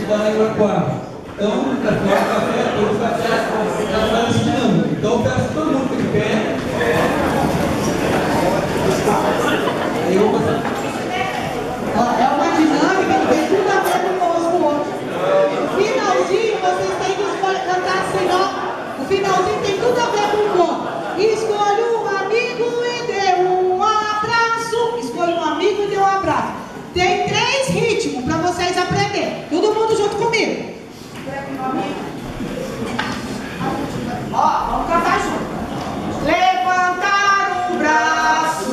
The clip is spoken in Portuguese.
vai para 4. Então, na café, todos vai estar ensinando. Então, eu peço todo mundo que pé. Aí eu vou fazer. É uma dinâmica que tem tudo a ver com o outro. No finalzinho, vocês têm que cantar assim, ó. O finalzinho tem tudo a ver com o corpo. Escolha um amigo e dê um abraço. Escolha um amigo e dê um abraço. Tem 3 ritmos para vocês aprenderem. Todo mundo junto comigo. Ó, vamos cantar junto. Levantar o braço.